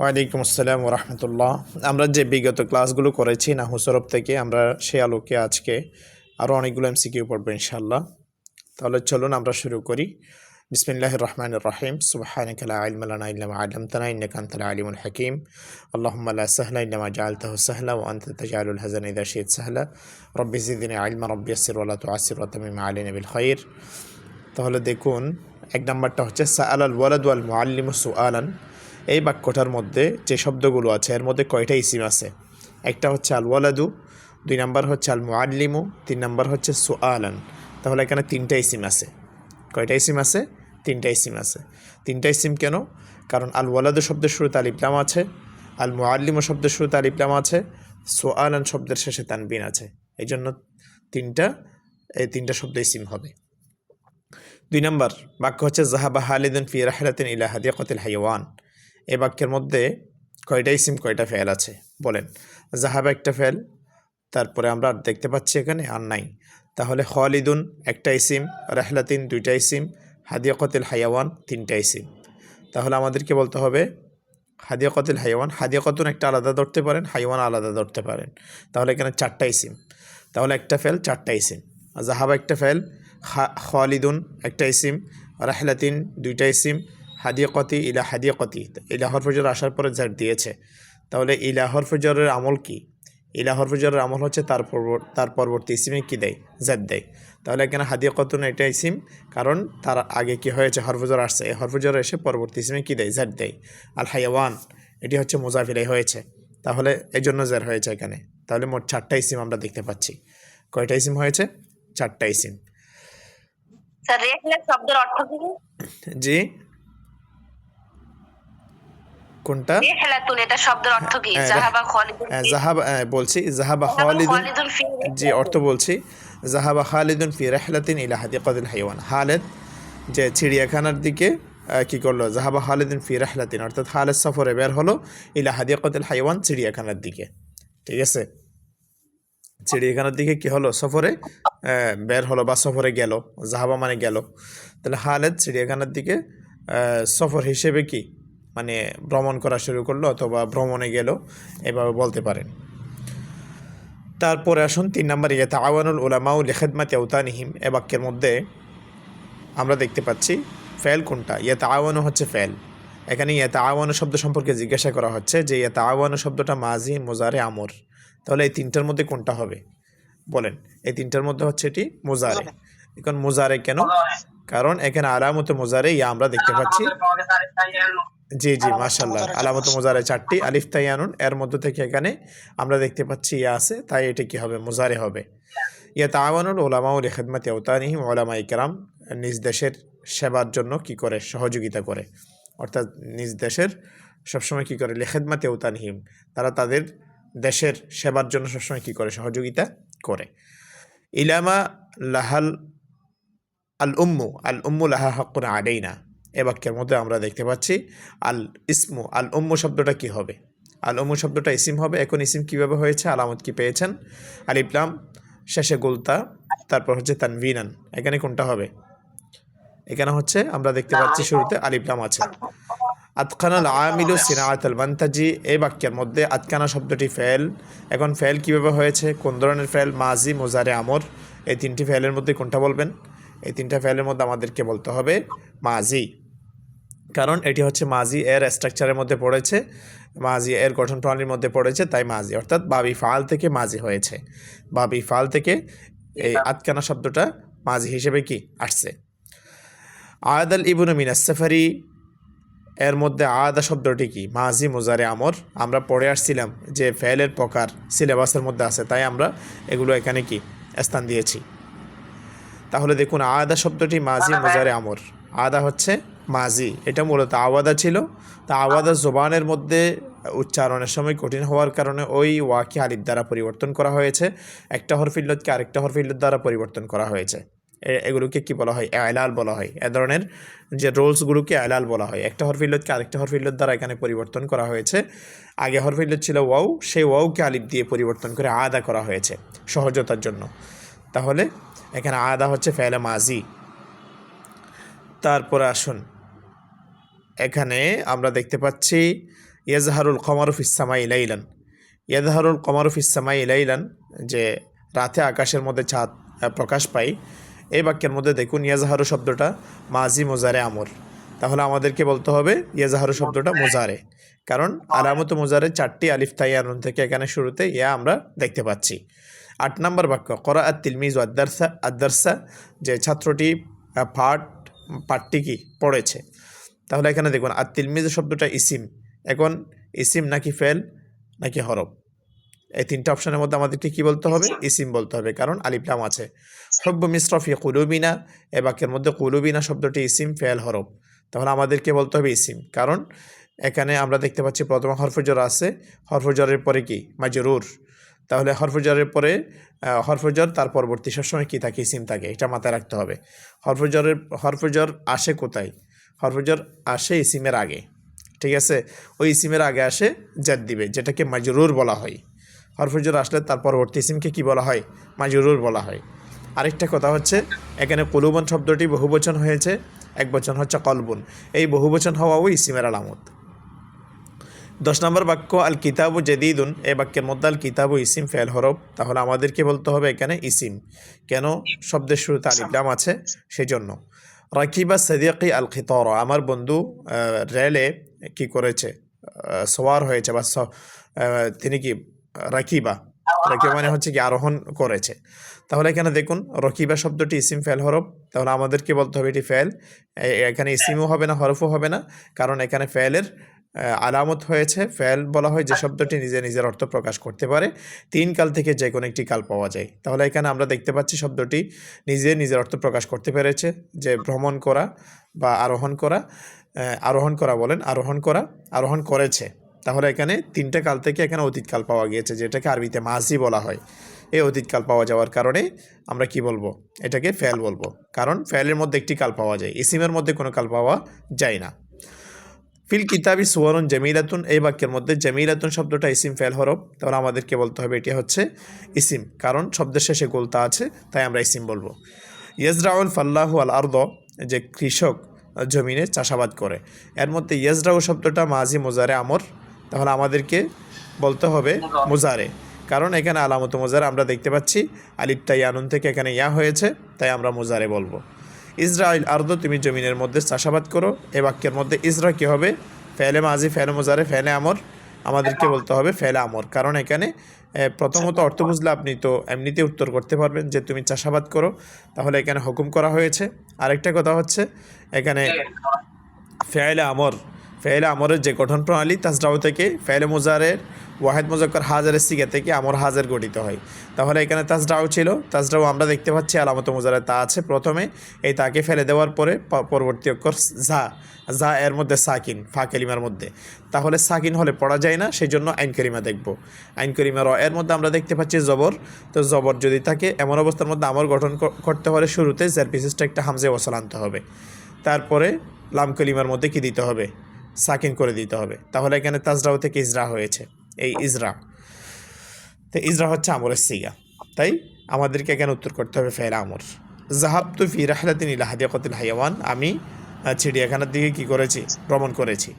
ওয়ালাইকুম আসসালাম ওরহমতুল্লাহ। আমরা যে বিগত ক্লাসগুলো করেছি নাহু সরফ থেকে, আমরা সে আলোকে আজকে আরও অনেকগুলো এমসিকিউ পড়বো ইনশাআল্লাহ। তাহলে চলুন আমরা শুরু করি। বিসমিল্লাহির রহমানির রহিম। সুবহানাকা লা ইলমা লানা ইল্লা মা আল্লামতানা ইন্নাকা আনতাল আলিমুল হাকিম। আল্লাহুম্মা লা সাহলা ইল্লা মা জাআলতাহু সাহলা ওয়া আনতা তাজআলুল হাযানা ইযা শি'তা সাহলা। রব্বি জিদনি ইলমা রব্বি ইয়াসসির ওয়া লা তু'আসসির ওয়া তামিম আলাইনা বিল খাইর। তাহলে দেখুন, এক নাম্বারটা হচ্ছে সাআলাল ওয়ালাদু ওয়াল মুআল্লিমু সুআলান। এই বাক্যটার মধ্যে যে শব্দগুলো আছে এর মধ্যে কয়টা ইসিম আছে? একটা হচ্ছে আল ওয়ালাদু, দুই নাম্বার হচ্ছে আল মুআল্লিমু, তিন নাম্বার হচ্ছে সুআলান। তাহলে এখানে তিনটা ইসিম আছে। কয়টা ইসিম আছে? তিনটা ইসিম আছে। তিনটা ইসিম কেন? কারণ আল ওয়ালাদু শব্দের শুরুতে আলিফ লাম আছে, আল মুআল্লিমু শব্দের শুরুতে আলিফ লাম আছে, সুআলান শব্দের শেষে তানবিন আছে। এই জন্য তিনটা শব্দ ইসিম হবে। দুই নাম্বার বাক্য হচ্ছে জাহাবা খালিদুন ফি রাহলাতিন ইলা হাদিকাতিল হাইওয়ান। এই বাক্যের মধ্যে কয়টা ইসিম কয়টা ফেল আছে বলেন? জাহাবা একটা ফেল, তারপরে আমরা আর দেখতে পাচ্ছি এখানে আর নাই। তাহলে খালিদুন একটা ইসিম, রাহলাতিন দুইটা ইসিম, হাদিকাতিল হাইওয়ান তিনটা ইসিম। তাহলে আমাদেরকে বলতে হবে হাদিকাতিল হাইওয়ান, হাদিকাতুন একটা আলাদা ধরতে পারেন, হাইওয়ান আলাদা ধরতে পারেন। তাহলে এখানে চারটা ইসিম। তাহলে একটা ফেল চারটা ইসিম। জাহাবা একটা ফেল, খালিদুন একটা ইসিম, রাহলাতিন দুইটা ইসিম, হাদিকতি ইলা হাদিকতি। ইলা হরফ jar আসার পরে জ্যাড দিয়েছে। তাহলে ইলা হরফ jarর আমল কি? ইলা হরফ jar আমল হচ্ছে তার পরবর্তী ইসিমে কি দেয়? জ্যাড দেয়। তাহলে এখানে হাদিকতুন এটা ইসিম, কারণ তার আগে কি হয়েছে? হরফ jar আসছে, এই হরফ jar এসে পরবর্তী ইসিমে কি দেয়? জ্যাড দেয়। আল হাইওয়ান এটি হচ্ছে মুজাফ ইলাইহি হয়েছে, তাহলে এই জন্য জ্যাড হয়েছে এখানে। তাহলে মোট চারটা ইসিম আমরা দেখতে পাচ্ছি। কয়টা ইসিম হয়েছে? চারটা ইসিম। স্যার রেহলাত শব্দের অর্থ কি? জি, কোনটা? রেহলাতুন এটা শব্দের অর্থ কি? জাহাবা খালিদুন জাহাবা বলছি জাহাবা খালিদুন। জি, অর্থ বলছি জাহাবা খালিদুন ফি রাহলাতিন ইলা হাদিকাতিল হাইওয়ান। খালিদ যে চিড়িয়াখানার দিকে কি করলো? জাহাবা খালিদুন ফি রাহলাতিন, অর্থাৎ খালিদ সফরে বের হলো, ইলা হাদিকাতিল হাইওয়ান চিড়িয়াখানার দিকে। ঠিক আছে, চিড়িয়াখানার দিকে কি হলো? সফরে বের হলো বা সফরে গেল। জাহাবা মানে গেল। তাহলে খালিদ চিড়িয়াখানার দিকে সফর হিসেবে কি মানে ভ্রমণ করা শুরু করলো অথবা ভ্রমণে গেল, এভাবে বলতে পারেন। তারপরে আসুন 3 নম্বর, ইয়াতাআওয়ানুল উলামাউ লিখিদমাতি আওতানিহিম। এ বাক্যের মধ্যে আমরা দেখতে পাচ্ছি ফেল কোনটা? ইয়াতাআওয়ানু হচ্ছে ফেল। এখানে ইয়াতাআওয়ানু শব্দ সম্পর্কে জিজ্ঞাসা করা হচ্ছে যে ইয়াতাআওয়ানু শব্দটা মাজি, মুজারে, আমর। তাহলে এই তিনটার মধ্যে কোনটা হবে বলেন? এই তিনটার মধ্যে হচ্ছে এটি মুজারে। এখন মুজারে কেন? কারণ এখানে আলামতে মুজারে ইয়া আমরা দেখতে পাচ্ছি। জি জি, মাশাআল্লাহ, আলামত মুজারে চারটি, আলিফ তাইয়ানুন, এর মধ্যে থেকে এখানে আমরা দেখতে পাচ্ছি ইয়া আছে, তাই এটা কি হবে? মুজারে হবে। ইয়াতাআওয়ানুল উলামাউ লিখিদমাতি আওতানিহিম, উলামায়ে কেরাম নিজ দেশের সেবার জন্য কি করে? সহযোগিতা করে। অর্থাৎ নিজ দেশের সবসময় কি করে? লিখিদমাতি আওতানিহিম, তারা তাদের দেশের সেবার জন্য সবসময় কি করে? সহযোগিতা করে। ইলামা লাহাল আল উম্মু লাহা হাক্কুন আলাইনা। এ বাক্যের মধ্যে আমরা দেখতে পাচ্ছি আল উম্মু শব্দটা কি হবে? আল উম্মু শব্দটা ইসিম হবে। এখন ইসিম কিভাবে হয়েছে? আলামত কি পেয়েছেন? আলিফ লাম, শেষে গুলতা, তারপর হচ্ছে তানভিনান। এখানে কোনটা হবে? এখানে হচ্ছে আমরা দেখতে পাচ্ছি শুরুতে আলিফ লাম আছে। আতকানাল আমিলু সিনাআতাল মানতাজি। এই বাক্যের মধ্যে আতকানা শব্দটি ফেল। এখন ফেল কিভাবে হয়েছে? কোন ধরনের ফেল? মাজি, মুজারে, আমর। এই তিনটি ফেলের মধ্যে কোনটা বলবেন? এই তিনটা ফেলের মধ্যে আমাদেরকে বলতে হবে মাজি, কারণ এটি হচ্ছে মাজি এর স্ট্রাকচারের মধ্যে পড়েছে, মাজি এর গঠন প্রণালীর মধ্যে পড়েছে, তাই মাজি, অর্থাৎ বাবি ফাল থেকে মাজি হয়েছে। বাবি ফাল থেকে এই আতকানা শব্দটা মাজি হিসেবে কি আসছে। আদাল ইবনু মিনাস সাফারি, এর মধ্যে আদা শব্দটি কি? মাজি, মুজারে, আমর। আমরা পড়ে আসছিলাম যে ফেলের প্রকার সিলেবাসের মধ্যে আছে, তাই আমরা এগুলো এখানে কি স্থান দিয়েছি। তাহলে দেখুন, আদা শব্দটি মাজি, মুজারে, আমর। আদা হচ্ছে মাজি, এটা মূলত আওয়াদা ছিল। তা আওয়াদা জবানের মধ্যে উচ্চারণের সময় কঠিন হওয়ার কারণে ওই ওয়াকে আলিফ দ্বারা পরিবর্তন করা হয়েছে, একটা হরফিল্লতকে আরেকটা হরফিল্লত দ্বারা পরিবর্তন করা হয়েছে। এগুলোকে কি বলা হয়? এলাল বলা হয়। এ ধরনের যে রোলসগুলোকে এলাল বলা হয়। একটা হরফিল্লতকে আরেকটা হরফিল্লত দ্বারা এখানে পরিবর্তন করা হয়েছে। আগে হরফিল্লত ছিল ওয়াও, সেই ওয়াওকে আলিফ দিয়ে পরিবর্তন করে আদা করা হয়েছে সহজতার জন্য। তাহলে এখানে আদা হচ্ছে ফেলে মাজি। তারপরে আসুন, এখানে আমরা দেখতে পাচ্ছি ইয়াজহারুল কমারু ফিস সামাই লাইলান, ইয়াজহারুল কমারু ফিস সামাই লাইলান, যে রাতে আকাশের মধ্যে চাঁদ প্রকাশ পায়। এই বাক্যের মধ্যে দেখুন ইয়াজহারু শব্দটা মাজি মুজারে আমর, তাহলে আমাদেরকে বলতে হবে ইয়াজহারু শব্দটা মুজারে, কারণ আলামত মুজারে 4টি আলিফ তাই আনুন থেকে এখানে শুরুতে ইয়া আমরা দেখতে পাচ্ছি। 8 নম্বর বাক্য করা আত তিলমিজ আদারসা, আদারসা যে ছাত্রটি পাঠটি কি পড়েছে। তাহলে এখানে দেখুন আর তিলমিজ শব্দটা ইসিম, এখন ইসিম নাকি ফেল নাকি হরফ, এই 3টা অপশনের মধ্যে আমাদেরকে কি বলতে হবে? ইসিম বলতে হবে, কারণ আলিফ লাম আছে। হুব্বু মিসরা ফি কুলুবিনা, এ বাক্যের মধ্যে কুলুবিনা শব্দটি ইসিম ফেল হরফ, তাহলে আমাদেরকে বলতে হবে ইসিম, কারণ এখানে আমরা দেখতে পাচ্ছি প্রথমে হরফজর আছে, হরফজরের পরে কি মাজরুর, তাহলে হরফজরের পরে হরফজর তার পরবর্তী সবসময় কী থাকে? ইসিম থাকে, এটা মাথায় রাখতে হবে। হরফজর আসে কোথায়? হরফজর আসে ইসিমের আগে, ঠিক আছে, ওই ইসিমের আগে আসে জাদ দিবে, যেটাকে মাজরুর বলা হয়। হরফজর আসলে তার পরবর্তী ইসিমকে কি বলা হয়? মাজরুর বলা হয়। আরেকটা কথা হচ্ছে এখানে কুলুবন শব্দটি বহুবচন হয়েছে, এক বচন হচ্ছে কলবুন, এই বহুবচন হওয়াও ইসিমের আলামত। 10 নম্বর বাক্য আল কিতাবু জাদিদুন, এই বাক্যের মধ্যে আল কিতাবু ইসিম ফেল হরফ, তাহলে আমাদেরকে বলতে হবে এখানে ইসিম, কেন? শব্দের শুরুতে আলিফ লাম আছে সেই জন্য। রাকিবা সাদিকি আল খিতার, আমার বন্ধু রেলে কি করেছে? সওয়ার হয়েছে, বা তিনি কি রাকিবা, রাকিবা মানে হচ্ছে কি আরোহণ করেছে। তাহলে এখানে দেখুন রকিবা শব্দটি ইসিম ফেল হরফ, তাহলে আমাদেরকে বলতে হবে এটি ফেল, এখানে ইসিমও হবে না হরফও হবে না, কারণ এখানে ফেলের আলামত হয়েছে। ফেল বলা হয় যে শব্দটি নিজে নিজের অর্থ প্রকাশ করতে পারে, 3 কাল থেকে যে কোনো একটি কাল পাওয়া যায়। তাহলে এখানে আমরা দেখতে পাচ্ছি শব্দটি নিজে নিজের অর্থ প্রকাশ করতে পেরেছে, যে ভ্রমণ করা বা আরোহণ করা, আরোহণ করা বলেন, আরোহণ করেছে। তাহলে এখানে 3টা কাল থেকে এখানে অতীতকাল পাওয়া গিয়েছে, যেটাকে আরবিতে মাজি বলা হয়। এই অতীতকাল পাওয়া যাওয়ার কারণে আমরা কি বলবো? এটাকে ফেল বলবো, কারণ ফেলের মধ্যে একটি কাল পাওয়া যায়, ইসিমের মধ্যে কোনো কাল পাওয়া যায় না। ফিল কিতাবি সুওয়ারুন জামিলাতুন, এই বাক্যের মধ্যে জামিলাতুন শব্দটা ইসিম ফেল হরফ, তাহলে আমাদেরকে বলতে হবে এটি হচ্ছে ইসিম, কারণ শব্দের শেষে গোলতা আছে, তাই আমরা ইসিম বলবো। ইয়াজরাউল ফাল্লাহু আল আরদ, যে কৃষক জমিনে চাষাবাদ করে, এর মধ্যে ইয়াজরাউ শব্দটা মাজি মুজারে আমর, তাহলে আমাদেরকে বলতে হবে মুজারে, কারণ এখানে আলামত মুজারে আমরা দেখতে পাচ্ছি আলিফ তাই আনুন থেকে এখানে ইয়া হয়েছে, তাই আমরা মুজারে বলবো। ইসরাইল আরদ, তুমি জমিনের মধ্যে চাষাবাদ করো, এ বাক্যের মধ্যে ইসরা কী হবে? ফেলে মাজি, ফেলে মুজারে, ফেলে আমর, আমাদেরকে বলতে হবে ফেলে আমর, কারণ এখানে প্রথমত অর্থ বুঝলে আপনি তো এমনিতে উত্তর করতে পারবেন যে তুমি চাষাবাদ করো, তাহলে এখানে হুকুম করা হয়েছে। আরেকটা কথা হচ্ছে এখানে ফেলে আমর, ফেলে আমরের যে গঠন প্রণালী তাজরাও থেকে ফেলে মুজারের ওয়াহেদ মুজাক্কর হাজারের সিগা থেকে আমর হাজার গঠিত হয়, তাহলে এখানে তাজরাও ছিল, তাজরাও আমরা দেখতে পাচ্ছি আলামত মুজারে তা আছে প্রথমে, এই তাকে ফেলে দেওয়ার পরে পরবর্তী অক্ষর যা এর মধ্যে সাকিন, ফা কালিমার মধ্যে, তাহলে সাকিন হলে পড়া যায় না, সেই জন্য আইন কালিমা দেখব। আইন কালিমা এর মধ্যে আমরা দেখতে পাচ্ছি জবর, তো জবর যদি থাকে এমন অবস্থার মধ্যে আমর গঠন করতে হলে শুরুতে যার বিশিষ্ট একটা হামজে ওয়াসাল আনতে হবে, তারপরে লাম কালিমার মধ্যে কি দিতে হবে? সাকিন করে দিতে হবে, তাহলে এখানে তাজরাও থেকে ইজরা হয়েছে, এই ইজরা, তো ইজরা হচ্ছে আমরের সিগা, তাই আমাদেরকে এখানে উত্তর করতে হবে ফেল আমর। জাহাবতু ফি রাহলাতিন ইলা হাদিকাতিল হায়াওয়ান, আমি চিড়িয়াখানার দিকে কি করেছি? ভ্রমণ করেছি।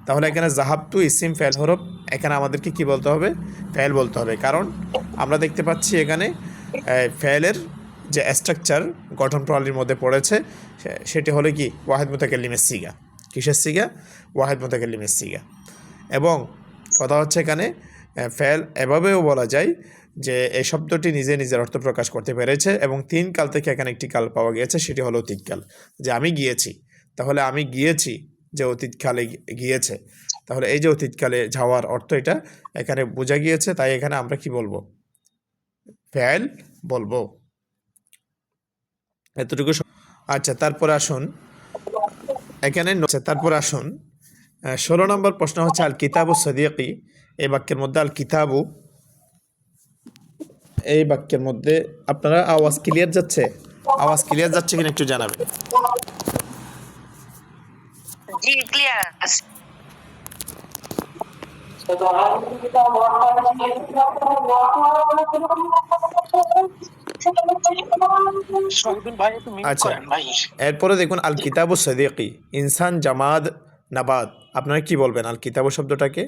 তাহলে এখানে জাহাবতু ইসিম ফেল হরফ, এখানে আমাদেরকে কি বলতে হবে? ফেল বলতে হবে, কারণ আমরা দেখতে পাচ্ছি এখানে ফেলের যে স্ট্রাকচার গঠন প্রণালীর মধ্যে পড়েছে সেটি হলো কি? ওয়াহেদ মুতাকাল্লিমের সিগা। কিসের সিগা? ওয়াহেদ মুতাকাল্লিমের সিগা। এবং কথা হচ্ছে এখানে ফেল এভাবেও বলা যায় যে এই শব্দটি নিজে নিজের অর্থ প্রকাশ করতে পেরেছে, এবং 3 কাল থেকে এখানে একটি কাল পাওয়া গিয়েছে, সেটি হলো অতীতকাল, যে আমি গিয়েছি, তাহলে আমি গিয়েছি যে অতীতকালে গিয়েছে, তাহলে এই যে অতীতকালে যাওয়ার অর্থ এটা এখানে বোঝা গিয়েছে, তাই এখানে আমরা কি বলবো? ফেল বলবো। এতটুকু। আচ্ছা, তারপরে আসুন এখানে, তারপর আসুন 16 নম্বর প্রশ্ন হচ্ছে আল কিতাবু সাদিকি, এই বাক্যের মধ্যে আল কিতাবু, এই বাক্যের মধ্যে আপনারা আওয়াজ ক্লিয়ার যাচ্ছে? আওয়াজ ক্লিয়ার যাচ্ছে কিনা একটু জানাবেন। জি ক্লিয়ার আছে। আচ্ছা, এরপরে দেখুন আল কিতাবু সাদিকি, ইনসান, জামাদ, নাবাত, আপনারা কি বলবেন আল কিতাব শব্দটাকে?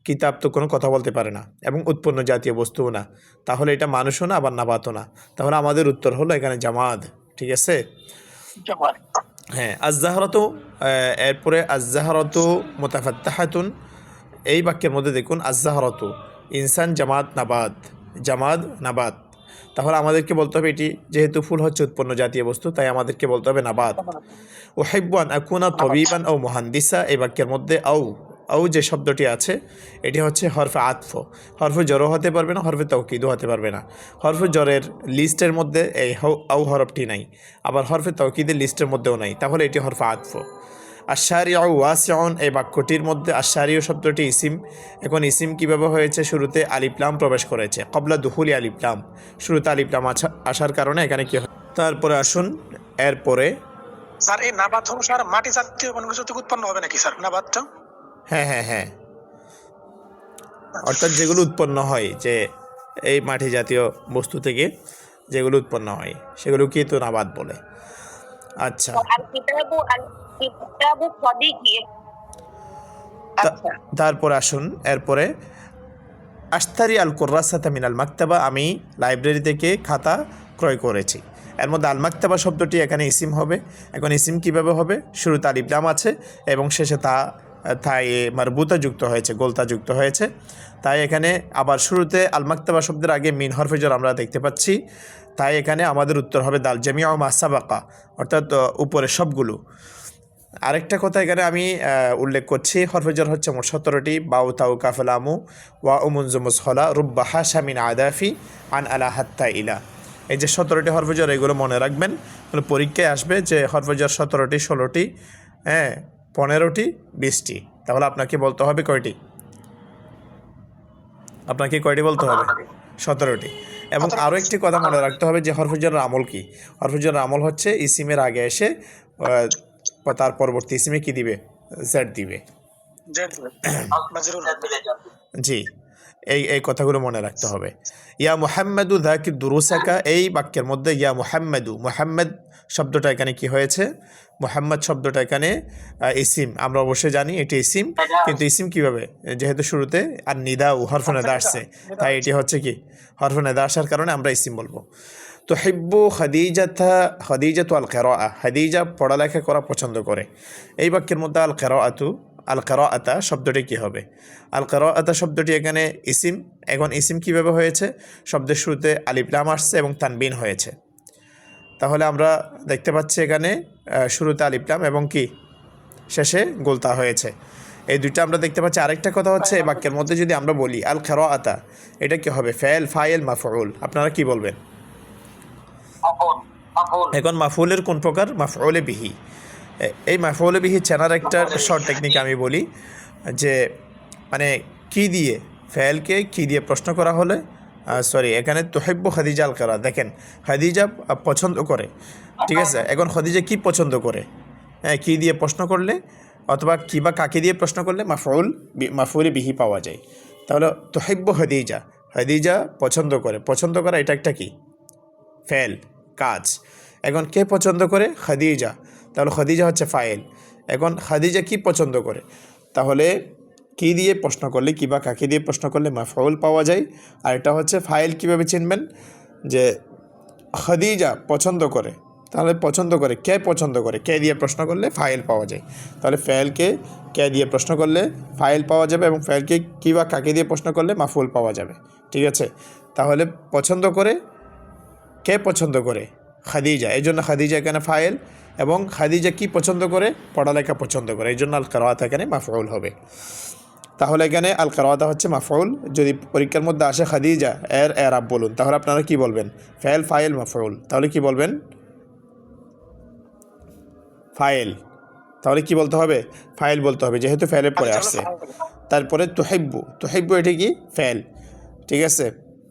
কিতাব তো কোনো কথা বলতে পারে না এবং উৎপন্ন জাতীয় বস্তুও না, তাহলে এটা মানুষও না আবার নাবাতও না, তাহলে আমাদের উত্তর হলো এখানে জামাদ। ঠিক আছে? জামাত। হ্যাঁ, আজ-জাহরাতু, এরপরে আজ-জাহরাতু মুতাফাত্তাহাতুন, এই বাক্যের মধ্যে দেখুন আজ-জাহরাতু ইনসান, জামাত, নাবাত, জামাদ, নাবাত। তাহলে আমাদেরকে বলতে হবে এটি যেহেতু ফুল হচ্ছে উৎপন্ন জাতীয় বস্তু, তাই আমাদেরকে বলতে হবে নাবাত। উহিব্বু আন আকুনা তবিবান আও মুহান্দিসা, এই বাক্যের মধ্যে আও যে শব্দটি আছে এটি হচ্ছে হরফে আতফ। হরফে জরও হতে পারবে না, হরফে তাওকিদও হতে পারবে না। হরফে জরের লিস্টের মধ্যে এই আও হরফটি নাই, আবার হরফে তাওকিদের লিস্টের মধ্যেও নাই, তাহলে এটি হরফে আতফ। আশ-শারিউ ওয়াসিউন, এই বাক্যটির মধ্যে আশ-শারিউ শব্দটি ইসিম। এখন ইসিম কীভাবে হয়েছে? শুরুতে আলিফ লাম প্রবেশ করেছে, ক্বাবলা দুখুলি আলিফ লাম, শুরুতে আলিফ লাম আসার কারণে এখানে কি হয়। তারপরে আসুন এরপরে, স্যার এই নাবাদ হলো স্যার মাটি জাতীয় কোনো কিছু থেকে উৎপন্ন হবে নাকি স্যার নাবাদটা? হ্যাঁ হ্যাঁ হ্যাঁ, অর্থাৎ যেগুলো উৎপন্ন হয়, যে এই মাটি জাতীয় বস্তু থেকে যেগুলো উৎপন্ন হয় সেগুলো কি তো নাবাদ বলে। আচ্ছা, আল-কিতাবু সাদিকি। আচ্ছা, তারপরে আসুন এরপরে, আশতারি আল কুররাসাতা মিনাল মাকতাবা, আমি লাইব্রেরি থেকে খাতা ক্রয় করেছি। এর মধ্যে আল মাকতাবা শব্দটি এখানে ইসিম হবে। এখন ইসিম কিভাবে হবে? শুরুতে আলিফ লাম আছে এবং শেষে তাই মারবুতা যুক্ত হয়েছে, গোলতা যুক্ত হয়েছে, তাই এখানে আবার শুরুতে আল মাকতাবা শব্দের আগে মিন হরফে জর আমরা দেখতে পাচ্ছি, তাই এখানে আমাদের উত্তর হবে দাল জামিউ মা সাবাকা, অর্থাৎ উপরে সবগুলো। আরেকটা কথা এখানে আমি উল্লেখ করছি, হরফে জর হচ্ছে মোট 17টি, বাউ তাউ কাফ লামু ওয়া উমুনজুমুস হলা রুব্বা হাশামিন আদাফি আন আলা হাত্তা ইলা, এই যে 17টি হরফে জর, এগুলো মনে রাখবেন। তাহলে পরীক্ষায় আসবে যে হরফে জর 17টি, 16টি, হ্যাঁ 15টি, 20টি, তাহলে আপনাকে বলতে হবে কয়টি? আপনাকে কয়টি বলতে হবে? 17টি। এবং আরও একটি কথা মনে রাখতে হবে যে হরফে জরের আমল কি? হরফে জরের আমল হচ্ছে ইসিমের আগে এসে তার পরবর্তী ইসিমে কি দিবে? জেড দিবে। জি, এই কথাগুলো মনে রাখতে হবে। ইয়া মুহাম্মাদু যাকির দুরুসাকা, এই বাক্যের মধ্যে ইয়া মুহাম্মাদু, মুহাম্মদ শব্দটা এখানে কি হয়েছে? মুহাম্মদ শব্দটা এখানে ইসিম, আমরা অবশ্যই জানি এটি ইসিম, কিন্তু ইসিম কিভাবে? যেহেতু শুরুতে আর নিদা ও হরফ নেদা আসছে, তাই এটি হচ্ছে কি হরফ নেদা আসার কারণে আমরা ইসিম বলবো। তো হিব্বু খাদিজাতু আল কিরাআহ, খাদিজা পড়ালেখা করা পছন্দ করে। এই বাক্যের মধ্যে আল কিরাআতা শব্দটি কী হবে? আল কিরাআতা শব্দটি এখানে ইসিম। এখন ইসিম কিভাবে হয়েছে? শব্দের শুরুতে আলিফ লাম আসছে এবং তানবিন হয়েছে, তাহলে আমরা দেখতে পাচ্ছি এখানে শুরুতে আলিফ লাম এবং কি শেষে গোলতা হয়েছে, এই দুইটা আমরা দেখতে পাচ্ছি। আরেকটা কথা হচ্ছে এই বাক্যের মধ্যে যদি আমরা বলি আল কিরাআতা, এটা কি হবে? ফেল, ফাইল, মাফউল, আপনারা কি বলবেন? এখন মাফউলের কোন প্রকার? মাফউলে বিহি। এই মাফউলে বিহি চেনার একটা শর্ট টেকনিক আমি বলি, যে মানে কি দিয়ে ফেলকে কি দিয়ে প্রশ্ন করা হলে, এখানে তুহিব্বু খাদিজা আল কিরাআহ, দেখেন খাদিজা পছন্দ করে, ঠিক আছে। এখন খাদিজা কি পছন্দ করে? হ্যাঁ, কী দিয়ে প্রশ্ন করলে অথবা কী বা কাকে দিয়ে প্রশ্ন করলে মাফউলে বিহি পাওয়া যায়। তাহলে তুহিব্বু খাদিজা, খাদিজা পছন্দ করে, পছন্দ করা এটা একটা কি? ফেল, কাজ। এখন কে পছন্দ করে? খাদিজা, তাহলে খাদিজা হচ্ছে ফাইল। এখন খাদিজা কি পছন্দ করে? তাহলে কি দিয়ে প্রশ্ন করলে, কী বা কাকে দিয়ে প্রশ্ন করলে মাফউল পাওয়া যায়। আর এটা হচ্ছে ফাইল। কীভাবে চিনবেন? যে খাদিজা পছন্দ করে, তাহলে পছন্দ করে, কে পছন্দ করে, কে দিয়ে প্রশ্ন করলে ফাইল পাওয়া যায়। তাহলে ফেলকে কে দিয়ে প্রশ্ন করলে ফাইল পাওয়া যাবে এবং ফেলকে কী বা কাকে দিয়ে প্রশ্ন করলে মাফউল পাওয়া যাবে, ঠিক আছে। তাহলে পছন্দ করে, কে পছন্দ করে? খাদিজা, এই জন্য খাদিজা এখানে ফাইল, এবং খাদিজা কি পছন্দ করে? পড়ালেখা পছন্দ করে, এই জন্য আল কিরাআতা এখানে মাফউল হবে। তাহলে এখানে আল কিরাআতা হচ্ছে মাফউল। যদি পরীক্ষার মধ্যে আসে খাদিজা এর এরাব বলুন, তাহলে আপনারা কি বলবেন? ফেল, ফাইল, মাফউল, তাহলে কি বলবেন? ফাইল। তাহলে কি বলতে হবে? ফাইল বলতে হবে, যেহেতু ফেলের পরে আসছে। তারপরে তুহিব্বু এটি কি? ফেল, ঠিক আছে।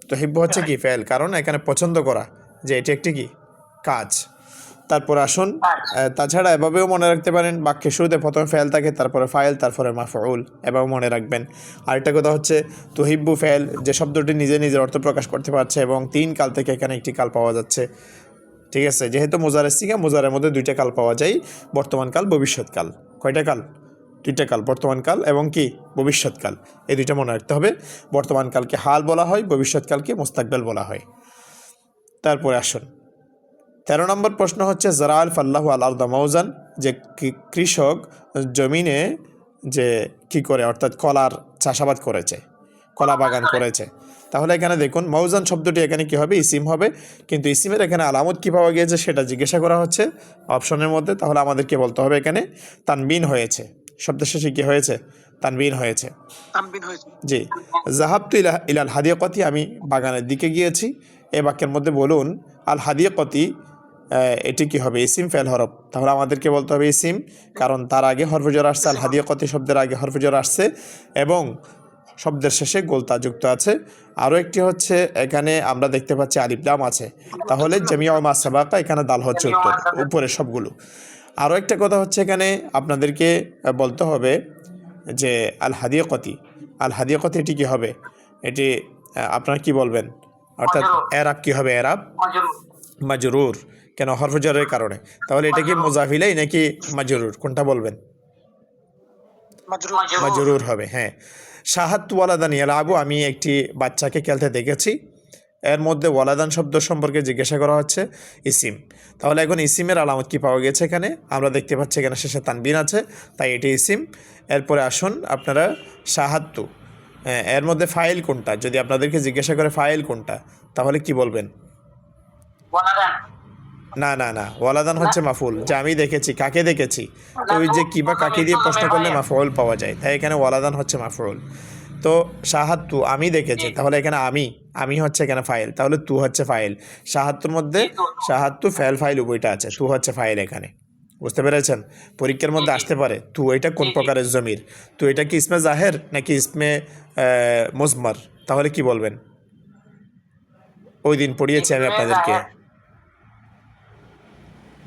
তুহিব্বু হচ্ছে কি? ফেল, কারণ এখানে পছন্দ করা, যে এটি একটি কি? কাজ। তারপর আসুন, তাছাড়া এভাবেও মনে রাখতে পারেন, বাক্যের শুরুতে প্রথমে ফেল থাকে, তারপরে ফাইল, তারপরে মাফউল, এভাবে মনে রাখবেন। আরেকটা কথা হচ্ছে তুহিব্বু ফেল, যে শব্দটি নিজে নিজের অর্থ প্রকাশ করতে পারছে এবং 3 কাল থেকে এখানে একটি কাল পাওয়া যাচ্ছে, ঠিক আছে। যেহেতু মুজারের সিগা, মুজারের মধ্যে 2টা কাল পাওয়া যায়, বর্তমান কাল, ভবিষ্যৎকাল। কয়টা কাল? দুইটা কাল, বর্তমানকাল এবং কি ভবিষ্যৎকাল, এই দুইটা মনে রাখতে হবে। বর্তমানকালকে হাল বলা হয়, ভবিষ্যৎকালকে মুস্তাকবেল বলা হয়। তারপরে আসুন 13 নম্বর প্রশ্ন হচ্ছে জারাল ফাল্লাহু আল আরদা মাউজান, যে কৃষক জমিনে যে কি করে, অর্থাৎ কলার চাষাবাদ করেছে, কলা বাগান করেছে। তাহলে এখানে দেখুন মাউজান শব্দটি এখানে কি হবে, ইসিম হবে, কিন্তু ইসিমের এখানে আলামত কী পাওয়া গিয়েছে সেটা জিজ্ঞাসা করা হচ্ছে অপশনের মধ্যে। তাহলে আমাদেরকে বলতে হবে এখানে তানবিন হয়েছে, শব্দের শেষে কী হয়েছে, তানবিন হয়েছে। তানবিন হয়েছে। জি, জাহাবতু ইলাল হাদিয়াকতি, আমি বাগানের দিকে গিয়েছি। এই বাক্যের মধ্যে বলুন আল হাদিয়াকতি, এটি কি হবে, ইসিম ফেল হরফ। তাহলে আমাদেরকে বলতে হবে ইসিম, কারণ তার আগে হরফে জর আসছে, আল হাদিয়াকতি শব্দের আগে হরফে জর আসছে এবং শব্দের শেষে গোলতা যুক্ত আছে। আরও একটি হচ্ছে এখানে আমরা দেখতে পাচ্ছি আলিফ লাম আছে। তাহলে জামিউ মা সাবাকা, এখানে দাল হচ্ছে উত্তর, উপরে সবগুলো। আরও একটা কথা হচ্ছে এখানে আপনাদেরকে বলতে হবে যে আল হাদিয়াকতি, আল হাদিয়াকতি এটি কী হবে, এটি আপনারা কি বলবেন, অর্থাৎ এরাব কী হবে, এরাব মাজরুর, কেন হরফে জরের কারণে। তাহলে এটা কি মুজাফ ইলাইহি নাকি মাজরুর, কোনটা বলবেন, মাজরুর হবে। হ্যাঁ, শাহাদতু ওয়ালাদান ইয়ালাবু, আমি একটি বাচ্চাকে খেলতে দেখেছি। এর মধ্যে ওয়ালাদান শব্দ সম্পর্কে জিজ্ঞাসা করা হচ্ছে, ইসিম। তাহলে এখন ইসিমের আলামত কি পাওয়া গেছে, এখানে আমরা দেখতে পাচ্ছি এখানে শেষে তানবিন আছে, তাই এটি ইসিম। এরপরে আসুন আপনারা শাহাদতু, এর মধ্যে ফাইল কোনটা, যদি আপনাদেরকে জিজ্ঞাসা করে ফাইল কোনটা, তাহলে কি বলবেন, না না না, ওয়ালাদান হচ্ছে মাফুল, যে আমি দেখেছি, কাকে দেখেছি। তো ওই যে কিবা কাকে দিয়ে প্রশ্ন করলে মাফউল পাওয়া যায়, তাই এখানে ওয়ালাদান হচ্ছে মাফউল। তো শাহাদতু, আমি দেখেছি, তাহলে এখানে আমি হচ্ছে এখানে ফাইল, তাহলে তু হচ্ছে ফাইল। শাহাদতুর মধ্যে শাহাদতু ফেল ফাইল উভয়টা আছে, তু হচ্ছে ফাইল এখানে, বুঝতে পেরেছেন। পরীক্ষার মধ্যে আসতে পারে তু এটা কোন প্রকারের জমির, তু এটা কি ইসমে জাহের নাকি ইসমে মুজমার, তাহলে কি বলবেন, ওই দিন পড়িয়েছি আমি আপনাদেরকে,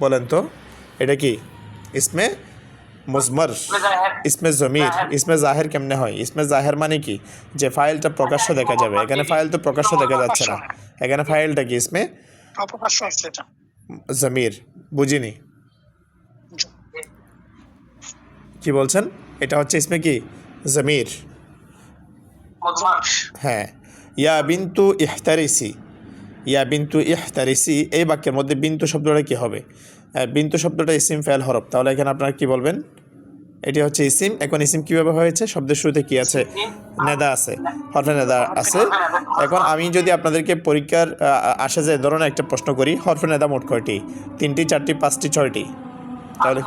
বলেন তো এটা কি ইসমে মুজমার, ইসমে জমির, ইসমে জাহের কেমনে হয়, ইসমে জাহের মানে কি, যে ফাইলটা প্রকাশ্য দেখা যাবে, এখানে ফাইল তো প্রকাশ্য দেখা যাচ্ছে না, এখানে ফাইলটা কি ইসমে অপকাশ্য আসছে এটা। জমির, বুঝিনি কি বলছেন, এটা হচ্ছে ইসমে কি জমির। হ্যাঁ, ইয়া বিন্তু ইহতারিসি, ইয়া বিন্তু ইহতারিসি, এই বাক্যের মধ্যে বিন্তু শব্দটা কি হবে, বিন্তু শব্দটা ইসিম ফেল হরফ। তাহলে এখানে আপনারা কি বলবেন, এটি হচ্ছে ইসিম। এখন ইসিম কীভাবে হয়েছে, শব্দের শুরুতে কি আছে, নেদা আছে, হরফে নেদা আছে। এখন আমি যদি আপনাদেরকে পরীক্ষার আসে যে ধরনের একটা প্রশ্ন করি, হরফে নেদা মোট কয়টি, 3টি 4টি 5টি 6টি, তাহলে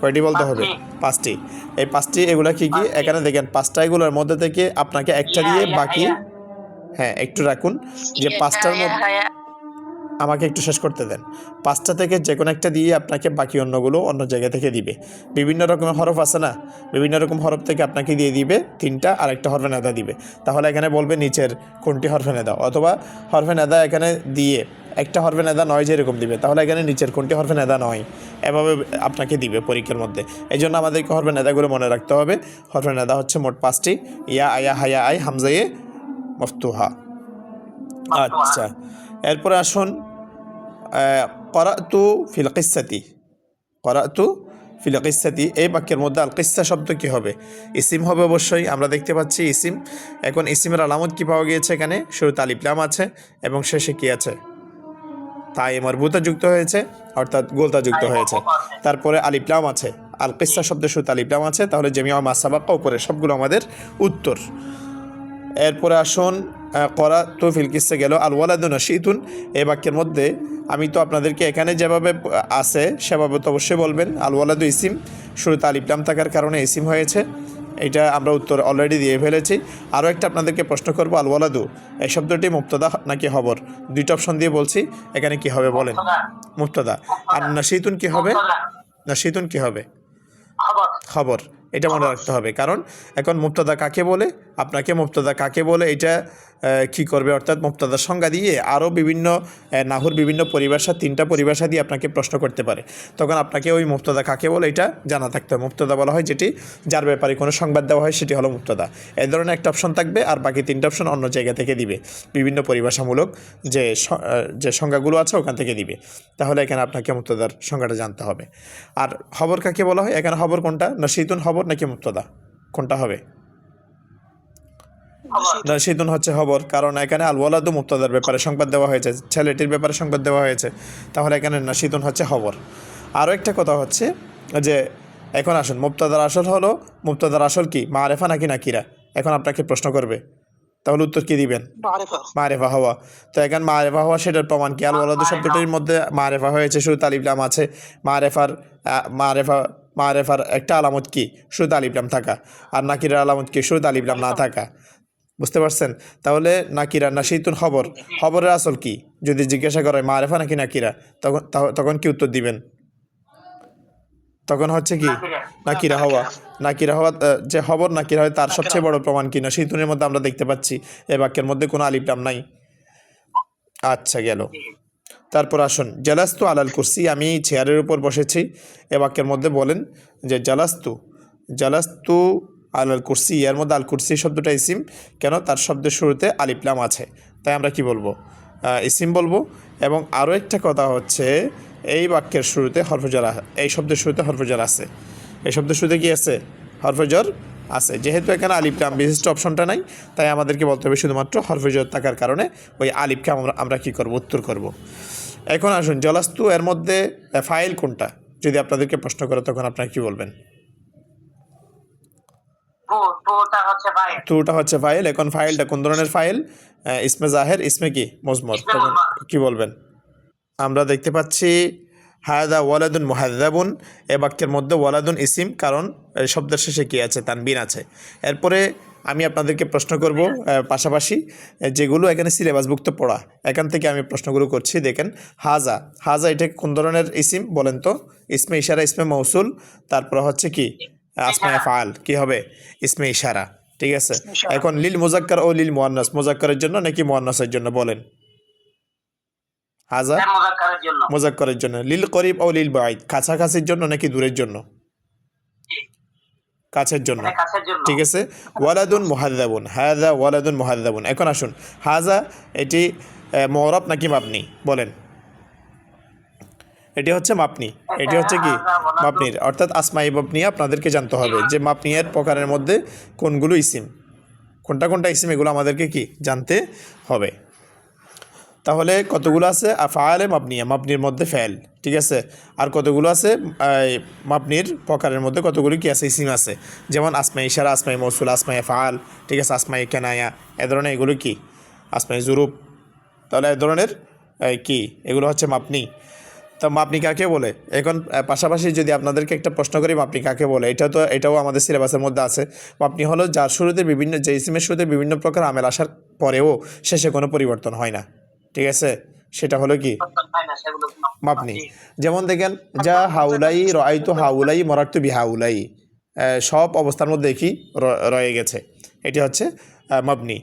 কয়টি বলতে হবে, 5টি। এই 5টি এগুলা কি কি, এখানে দেখেন 5টা এগুলোর মধ্যে থেকে আপনাকে একটা দিয়ে বাকি, হ্যাঁ একটু রাখুন, যে 5টার মধ্যে আমাকে একটু শেষ করতে দেন, 5টা থেকে যে কোনো একটা দিয়ে আপনাকে বাকি অন্যগুলো অন্য জায়গা থেকে দিবে। বিভিন্ন রকমের হরফ আছে না, বিভিন্ন রকম হরফ থেকে আপনাকে দিয়ে দিবে 3টা, আর একটা হরফে নেদা দিবে। তাহলে এখানে বলবে নিচের কোনটি হরফে নেদা, অথবা হরফে নেদা এখানে দিয়ে একটা হরফে নেদা নয় যেরকম দিবে, তাহলে এখানে নিচের কোনটি হরফে নেদা নয়, এভাবে আপনাকে দিবে পরীক্ষার মধ্যে। এই জন্য আমাদেরকে হরফে নেদাগুলো মনে রাখতে হবে। হরফে নেদা হচ্ছে মোট 5টি, ইয়া আয়া হায়া আই হামজায়ে মফতুহা। আচ্ছা, এরপরে আসুন করাতু ফিল কিসসাতি, করাতু ফিল কিসসাতি, এই বাক্যের মধ্যে আল কিসসা শব্দ কী হবে, ইসিম হবে অবশ্যই, আমরা দেখতে পাচ্ছি ইসিম। এখন ইসিমের আলামত কী পাওয়া গিয়েছে, এখানে শুরুতে আলিফ লাম আছে এবং শেষে কী আছে, তাই মারবুতা যুক্ত হয়েছে, অর্থাৎ গোলতা যুক্ত হয়েছে। তারপরে আলিফ লাম আছে, আল কিসসা শব্দের শুরুতে আলিফ লাম আছে, তাহলে জামিউ মা সাবাকা উপরে সবগুলো আমাদের উত্তর। এরপরে আসুন করাতু ফিল কিসসা গেল। আল ওয়ালাদু নাশিতুন, এই বাক্যের মধ্যে আমি তো আপনাদেরকে এখানে যেভাবে আছে সেভাবে তো অবশ্যই বলবেন। আল ওয়ালাদু ইসিম, শুরুতে আলিফ লাম থাকার কারণে ইসিম হয়েছে, এটা আমরা উত্তর অলরেডি দিয়ে ফেলেছি। আরও একটা আপনাদেরকে প্রশ্ন করবো, আল ওয়ালাদু এই শব্দটি মুবতাদা নাকি খবর, দুইটা অপশন দিয়ে বলছি, এখানে কি হবে বলেন, মুবতাদা। আর নাশিতুন কি হবে, নাশিতুন কি হবে, খবর। এটা মনে রাখতে হবে, কারণ এখন মুবতাদা কাকে বলে, আপনাকে মুবতাদা কাকে বলে এটা কি করবে, অর্থাৎ মুবতাদার সংজ্ঞা দিয়ে আরও বিভিন্ন নাহুর বিভিন্ন পরিভাষা, 3টা পরিভাষা দিয়ে আপনাকে প্রশ্ন করতে পারে, তখন আপনাকে ওই মুবতাদা কাকে বলে এটা জানা থাকতে হবে। মুবতাদা বলা হয় যেটি যার ব্যাপারে কোনো সংবাদ দেওয়া হয়, সেটি হলো মুবতাদা। এই ধরনের একটা অপশন থাকবে, আর বাকি 3টা অপশন অন্য জায়গা থেকে দিবে, বিভিন্ন পরিভাষামূলক যে সংজ্ঞাগুলো আছে ওখান থেকে দিবে। তাহলে এখানে আপনাকে মুবতাদার সংজ্ঞাটা জানতে হবে। আর খবর কাকে বলা হয়, এখানে খবর কোনটা, নাশিতুন খবর খবর নাকি মুবতাদা, কোনটা হবে? খবর। নাশিদুন হচ্ছে খবর, কারণ এখানে আল ওয়ালাদু মুবতাদার ব্যাপারে সংবাদ দেওয়া হয়েছে, ছেলেটির ব্যাপারে সংবাদ দেওয়া হয়েছে, তাহলে এখানে নাশিদুন হচ্ছে খবর। আরও একটা কথা হচ্ছে যে এখন আসুন, মুবতাদার আসল হলো, মুবতাদার আসল কি, মারেফা নাকি নাকিরা? এখন আপনাকে প্রশ্ন করবে, তাহলে উত্তর কি দিবেন? মারিফা। মারেফা হওয়া। তো এখন মারেফা হওয়া সেটার প্রমাণ কি? আল ওয়ালাদু শব্দটির মধ্যে মারেফা হয়েছে, শুরুতে আলিফ লাম আছে। মারেফার একটা আলামত কি? শুরুতে আলিফ লাম থাকা। আর নাকিরার আলামত কি? শুরুতে আলিফ লাম না থাকা। বুঝতে পারছেন? তাহলে নাকিরা নাশিতুন খবর, খবরের আসল কি যদি জিজ্ঞাসা করে মারেফা নাকি নাকিরা, তখন কি উত্তর দিবেন? তখন হচ্ছে কি নাকিরা হওয়া। নাকিরা হওয়া, যে খবর নাকিরা হয় তার সবচেয়ে বড় প্রমাণ কি? নাশিতুনের মধ্যে আমরা দেখতে পাচ্ছি এই বাক্যের মধ্যে কোনো আলিফ লাম নাই। আচ্ছা, গেল। তারপর আসুন, জালাস্তু আলাল কুরসি, আমি চেয়ারের উপর বসেছি। এ বাক্যের মধ্যে বলেন যে জালাস্তু আলাল কুরসি, এর মধ্যে আল কুরসি শব্দটা ইসিম কেন? তার শব্দের শুরুতে আলিফ লাম আছে, তাই আমরা কি বলবো? ইসিম বলবো। এবং আরও একটা কথা হচ্ছে, এই বাক্যের শুরুতে হরফজর, এই শব্দের শুরুতে হরফজর আছে। এই শব্দের শুরুতে কি আছে? হরফজর আছে। যেহেতু এখানে আলিফ লাম বিশিষ্ট অপশনটা নাই, তাই আমাদেরকে বলতে হবে শুধুমাত্র হরফজর থাকার কারণে ওই আলিফকে আমরা কী করব? উত্তর করব। এখন আসুন, জলাস্তু এর মধ্যে ফাইল কোনটা যদি আপনাদেরকে প্রশ্ন করে, তখন আপনারা কি বলবেন? তুটা হচ্ছে ফাইল। এখন ফাইলটা কোন ধরনের ফাইল? ইসমে জাহের, ইসমে কি মজমর, তখন কি বলবেন? আমরা দেখতে পাচ্ছি হায়দা ওয়ালাদুন মুহাদ্দাবুন, এ বাক্যের মধ্যে ওয়ালাদুন ইসিম, কারণ শব্দের শেষে কি আছে? তানবিন আছে। এরপরে আমি আপনাদেরকে প্রশ্ন করব, পাশাপাশি যেগুলো এখানে সিলেবাসভুক্ত পড়া, এখান থেকে আমি প্রশ্নগুলো করছি। দেখেন, হাজা এটা কোন ধরনের ইসিম বলেন তো? ইসমে ইশারা, ইসমে মৌসুল, তারপর হচ্ছে কি আসমায়ে ফাআল, কি হবে? ইসমে ইশারা। ঠিক আছে। এখন লিল মুজাক্কার ও লিল মুয়ান্নাস, মুজাক্কারের জন্য নাকি মুয়ান্নাসের জন্য বলেন? হাজা মুজাক্কারের জন্য। লিল করিব ও লিল বাঈদ, কাছাকাছির জন্য নাকি দূরের জন্য? কাছের জন্য। ঠিক আছে। ওয়ালাদুন মুহাদ্দাবুন, হাযা ওয়ালাদুন মুহাদ্দাবুন। এখন আসুন, হাজা এটি মুরাব নাকি মাবনি বলেন? এটি হচ্ছে মাপনি, এটি হচ্ছে কি মাপনির, অর্থাৎ আসমাই মাপনি। আপনাদেরকে জানতে হবে যে মাপনিয়ের প্রকারের মধ্যে কোনগুলো ইসিম, কোনটা কোনটা ইসিম, এগুলো আমাদেরকে কি জানতে হবে। তাহলে কতগুলো আছে? আফআলে মাবনিয়া, মাবনির মধ্যে ফেল। ঠিক আছে। আর কতগুলো আছে? মাবনির প্রকারের মধ্যে কতগুলো কি আছে? ইসিম আছে। যেমন আসমাই ইশারা, আসমাই মৌসুল, আসমাই ফাআল। ঠিক আছে। আসমাই কেনায়া, এ ধরনের এগুলো কি? আসমাই জুরুব। তাহলে এ ধরনের কি এগুলো হচ্ছে মাপনি। তো মাপনি কাকে বলে? এখন পাশাপাশি যদি আপনাদেরকে একটা প্রশ্ন করি, মাপনি কাকে বলে, এটাও আমাদের সিলেবাসের মধ্যে আছে। মাপনি হলো যার শুরুতে বিভিন্ন, যে ইসিমের শুরুতে বিভিন্ন প্রকার আমেল আসার পরেও শেষে কোনো পরিবর্তন হয় না। ঠিক আছে, সেটা হলো কি মাপনি। যেমন দেখেন, যা হাউলাই রাআইতু হাউলাই মারারতু বিহাউলাই, সব অবস্থার মধ্যে কি রয়ে গেছে, এটি হচ্ছে মাবনি।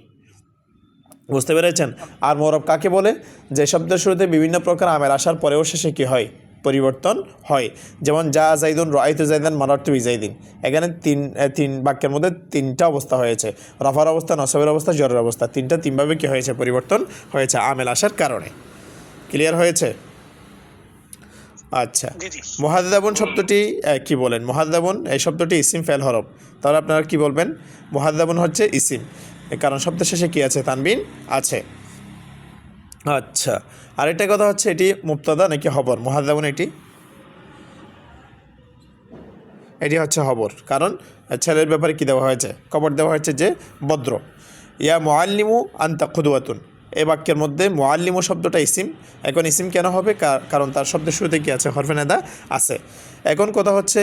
বুঝতে পেরেছেন? আর মুরাব কাকে বলে? যে শব্দের শুরুতে বিভিন্ন প্রকার আমেল আসার পরেও শেষে কি হয়? পরিবর্তন হয়। যেমন যা জাইদুন রাআইতু জাইদান মারারতু বিজাইদিন, এখানে তিন বাক্যের মধ্যে তিনটা অবস্থা হয়েছে, রফার অবস্থা, নসবের অবস্থা, জরের অবস্থা, তিনভাবে কি হয়েছে? পরিবর্তন হয়েছে আমেল আসার কারণে। ক্লিয়ার হয়েছে? আচ্ছা, মুহাদ্দাবুন শব্দটি কি বলেন? মুহাদ্দাবুন এই শব্দটি ইসিম ফেল হরফ, তাহলে আপনারা কি বলবেন? মুহাদ্দাবুন হচ্ছে ইসিম, কারণ শব্দের শেষে কি আছে? তানবিন আছে। আচ্ছা, আরেকটা কথা হচ্ছে, এটি মুবতাদা নাকি খবর? মুহাদ্দাবুন এটি হচ্ছে খবর, কারণ ছেলের ব্যাপারে কি দেওয়া হয়েছে? খবর দেওয়া হয়েছে যে বদ্র। ইয়া মুআল্লিমু আনতা কুদওয়াতুন, এই বাক্যের মধ্যে মুআল্লিমু শব্দটা ইসিম। এখন ইসিম কেন হবে? কারণ তার শব্দের শুরুতে কি আছে? হরফে নেদা আছে। এখন কথা হচ্ছে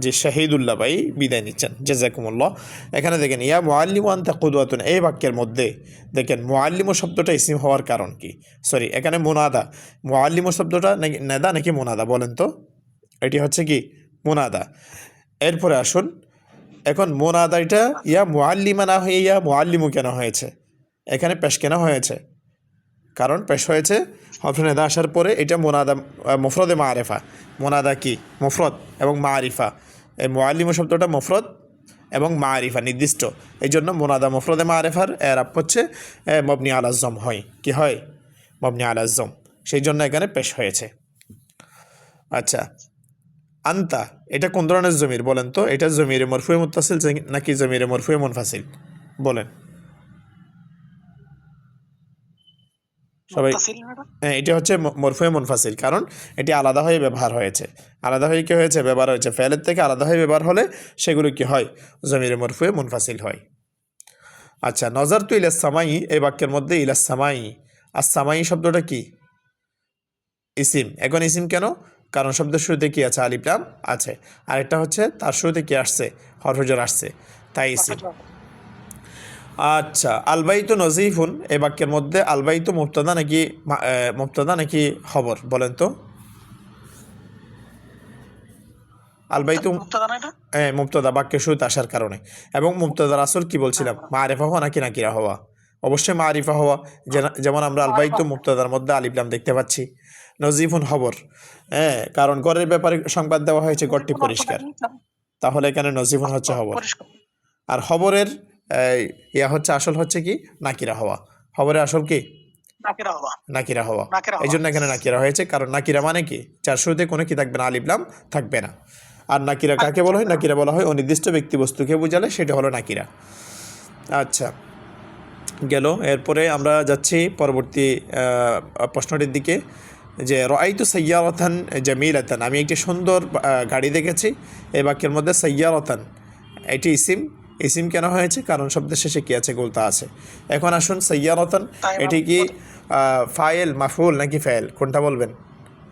যে শাহিদুল্লাহ ভাই বিদায় নিচ্ছেন, জাযাকুমুল্লাহ। এখানে দেখেন, ইয়া মুআল্লিমু আনতা কুদওয়াতুন, এই বাক্যের মধ্যে দেখেন মুআল্লিমু শব্দটা ইসিম হওয়ার কারণ কি? সরি, এখানে মুনাদা। মুআল্লিমু শব্দটা নেদা নাকি মুনাদা বলেন তো? এটি হচ্ছে কি মুনাদা। এরপরে আসুন, এখন মুনাদা এটা ইয়া মুআল্লিমা না হয়ে ইয়া মুআল্লিমু কেন হয়েছে? এখানে পেশ কেন হয়েছে? কারণ পেশ হয়েছে হরফে নেদা আসার পরে। এটা মুনাদা মুফরদে মারিফা। মুনাদা কি মুফরদ এবং মারিফা। এই মুআল্লিমু শব্দটা মুফরদ এবং মারিফা নির্দিষ্ট, এই জন্য মুনাদা মুফরদে মারিফার এরাব হচ্ছে মবনি আলা যম হয়। কি হয়? মবনি আলা যম, সেই জন্য এখানে পেশ হয়েছে। আচ্ছা, আন্তা এটা কোন ধরনের জমির বলেন তো? এটা জমিরে মরফুয়ে মুত্তাসিল নাকি জমিরে মরফুয়ে মুনফাসিল বলেন সবাই? মুত্তাসিল না এটা? হ্যাঁ, এটা হচ্ছে মরফুয়ে মুনফাসিল, কারণ এটি আলাদা হয়ে ব্যবহার হয়েছে। আলাদা হয়ে কি হয়েছে? ব্যবহার হয়েছে। ফেলের থেকে আলাদা হয়ে ব্যবহার হলে সেগুলো কি হয়? জমিরে মরফুয়ে মুনফাসিল হয়। আচ্ছা, নজর তু ইলাস সামাই, এই বাক্যের মধ্যে ইলাস সামাই, আর সামাই শব্দটা কি? ইসিম। এখন ইসিম কেন? কারণ শব্দের শুরুতে কি আছে? আলিফ লাম আছে। আরেকটা হচ্ছে তার শুরুতে কি আসছে? হরফ jar আসছে, তাই ইসিম। আচ্ছা, আলবাইতু নজিফুন, এই বাক্যের মধ্যে আলবাইতু মুবতাদা নাকি খবর বলেন তো? আলবাইতু মুক্তাদা না এটা? মুবতাদা, বাক্যের শুরুতে আসার কারণে। এবং মুবতাদার আসল কি বলছিলাম? মারিফা হওয়া নাকি নাকিরা হওয়া? অবশ্যই মারিফা হওয়া। যেমন আমরা আলবাইতু মুবতাদার মধ্যে আলিফ লাম দেখতে পাচ্ছি। নজিফুন খবর, কারণ গড়ের ব্যাপারে সংবাদ দেওয়া হয়েছে, গড়টি পরিষ্কার, তাহলে এখানে নজিফুন হচ্ছে খবর। পরিষ্কার। আর খবরের ইয়া হচ্ছে আসল হচ্ছে কি? নাকিরা হওয়া। খবরের আসল কি? নাকিরা হওয়া। নাকিরা হওয়া। নাকিরা হওয়া। এই জন্য এখানে নাকিরা হয়েছে, কারণ নাকিরা মানে কি? যার শুরুতে কোনো কি থাকবে না? আলিফ লাম থাকবে না। আর নাকিরা কাকে বলা হয়? নাকিরা বলা হয় অনির্দিষ্ট ব্যক্তিবস্তুকে বোঝালে সেটা হলো নাকিরা। আচ্ছা, গেল। এরপরে আমরা যাচ্ছি পরবর্তী প্রশ্নটির দিকে, যে রাআইতু সাইয়ারাতান জামিলাতান, আমি একটি সুন্দর গাড়ি দেখেছি। এই বাক্যের মধ্যে সাইয়ারাতান এটি ইসিম। ইসিম কেন হয়েছে? কারণ শব্দের শেষে কি আছে? গোলতা আছে। এখন আসুন, সাইয়ারাতান এটি কি ফাইল, মাফউল নাকি ফাইল? কোনটা বলবেন?